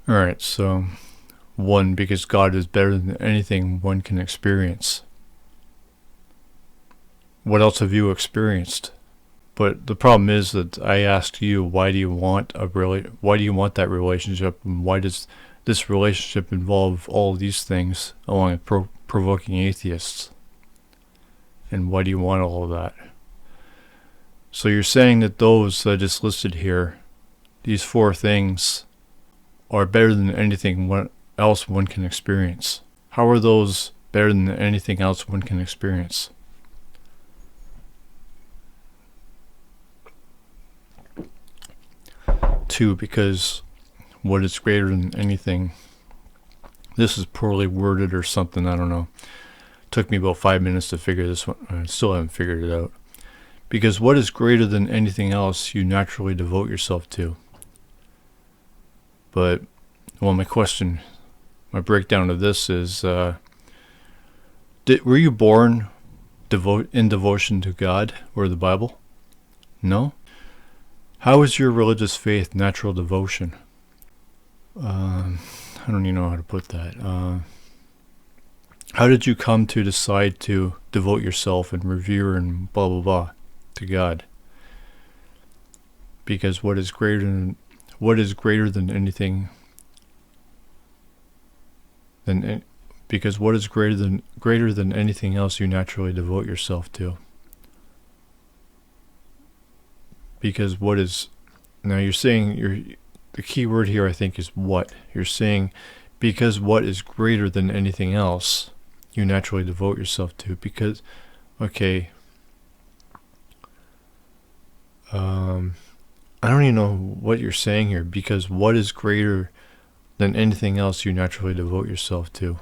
Alright, so one, because God is better than anything one can experience. What else have you experienced? But the problem is that I asked you, why do you want that relationship, and why does this relationship involve all of these things, along with provoking atheists? And why do you want all of that? So you're saying that those that I just listed here, these four things, are better than anything else one can experience. How are those better than anything else one can experience? Two, because what is greater than anything. This is poorly worded or something, I don't know. Took me about 5 minutes to figure this one. I still haven't figured it out. Because what is greater than anything else you naturally devote yourself to? But, well, my breakdown of this is, were you born in devotion to God or the Bible? No? How is your religious faith natural devotion? I don't even know how to put that. How did you come to decide to devote yourself and revere and blah blah blah to God? Because what is greater than anything? Because what is greater than anything else you naturally devote yourself to? Because what is, now you're saying, the key word here I think is what. You're saying because what is greater than anything else you naturally devote yourself to. Because, okay, I don't even know what you're saying here. Because what is greater than anything else you naturally devote yourself to?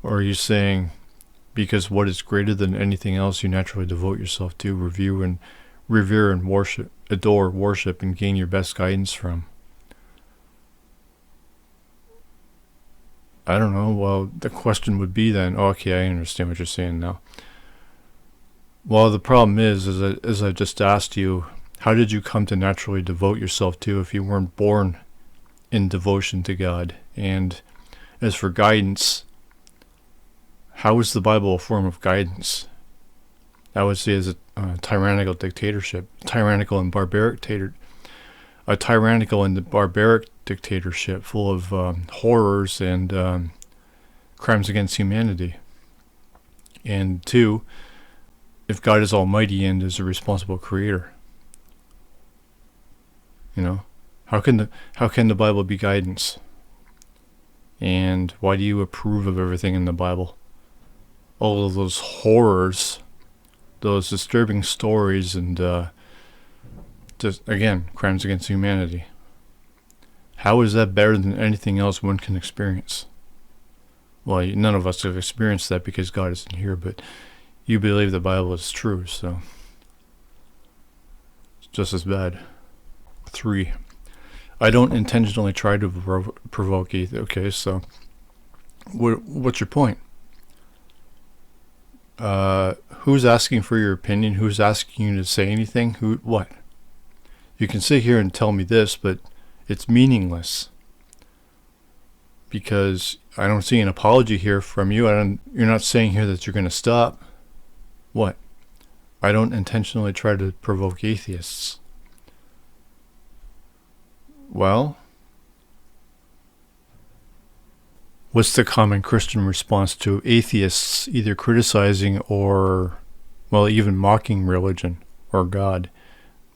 Or are you saying because what is greater than anything else you naturally devote yourself to, revere and worship, adore, worship, and gain your best guidance from? I don't know. Well, the question would be then, okay, I understand what you're saying now. Well, the problem is, as I just asked you, how did you come to naturally devote yourself to if you weren't born in devotion to God? And as for guidance, how is the Bible a form of guidance? I would say as a tyrannical dictatorship, a tyrannical and barbaric dictatorship full of horrors and crimes against humanity. And two, if God is almighty and is a responsible creator, how can the Bible be guidance? And why do you approve of everything in the Bible? All of those horrors, those disturbing stories, and just, again, crimes against humanity. How is that better than anything else one can experience? Well, none of us have experienced that because God isn't here, but you believe the Bible is true, so it's just as bad. 3, I don't intentionally try to provoke either. Okay, so what's your point? Who's asking for your opinion? Who's asking you to say anything? What? You can sit here and tell me this, but it's meaningless. Because I don't see an apology here from you. You're not saying here that you're going to stop. What? I don't intentionally try to provoke atheists. Well, what's the common Christian response to atheists either criticizing or, well, even mocking religion or God?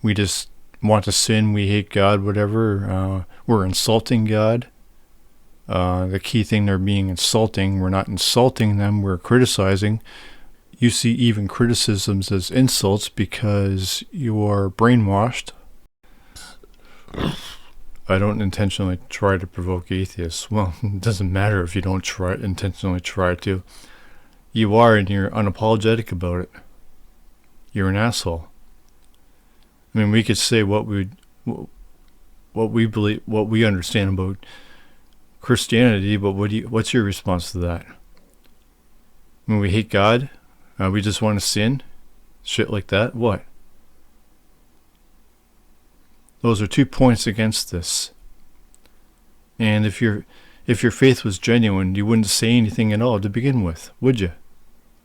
We just want to sin, we hate God, whatever. We're insulting God. The key thing, they're being insulting. We're not insulting them, we're criticizing. You see even criticisms as insults because you are brainwashed. I don't intentionally try to provoke atheists. Well, it doesn't matter if you don't intentionally try to. You are, and you're unapologetic about it. You're an asshole. I mean, we could say what we believe, what we understand about Christianity, but what's your response to that? When we hate God, we just want to sin, shit like that. What? Those are 2 points against this. And if your faith was genuine, you wouldn't say anything at all to begin with, would you?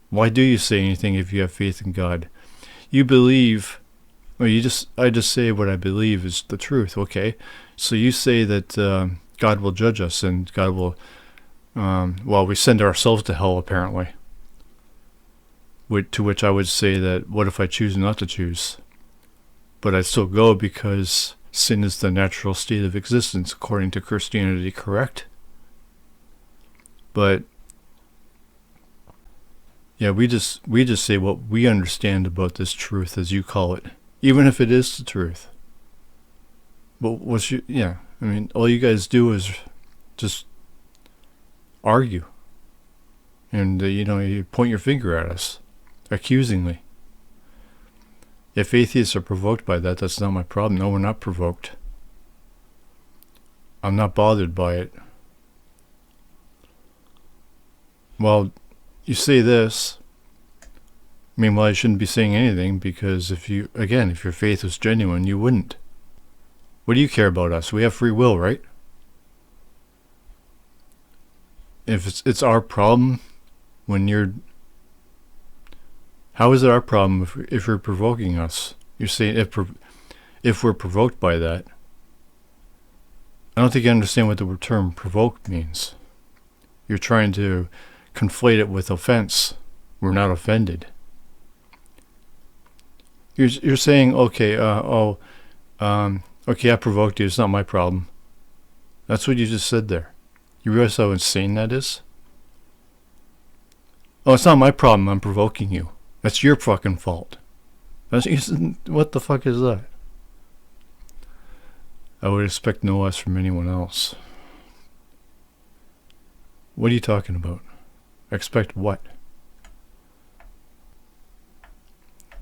Why do you say anything if you have faith in God? You believe, or I just say what I believe is the truth, okay? So you say that God will judge us and God will, we send ourselves to hell apparently. To which I would say that, what if I choose not to choose? But I still go because sin is the natural state of existence according to Christianity, correct? But yeah, we just say what we understand about this truth, as you call it, even if it is the truth. But all you guys do is just argue, and you point your finger at us, accusingly. If atheists are provoked by that, that's not my problem. No, we're not provoked. I'm not bothered by it. Well, you say this. Meanwhile, you shouldn't be saying anything, because if your faith was genuine, you wouldn't. What do you care about us? We have free will, right? If it's our problem how is it our problem if you're provoking us? You're saying if we're provoked by that. I don't think you understand what the term provoke means. You're trying to conflate it with offense. We're not offended. You're saying, okay, I provoked you. It's not my problem. That's what you just said there. You realize how insane that is? Oh, it's not my problem. I'm provoking you. That's your fucking fault. What the fuck is that? I would expect no less from anyone else. What are you talking about? Expect what?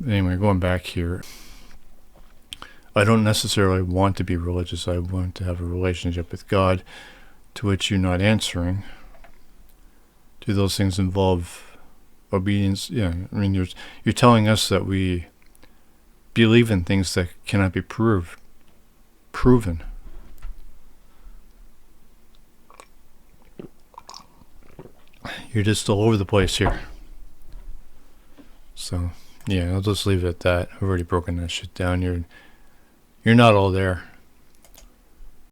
Anyway, going back here. I don't necessarily want to be religious. I want to have a relationship with God, to which you're not answering. Do those things involve obedience? Yeah, I mean, you're telling us that we believe in things that cannot be proven. You're just all over the place here. So, yeah, I'll just leave it at that. I've already broken that shit down. You're not all there.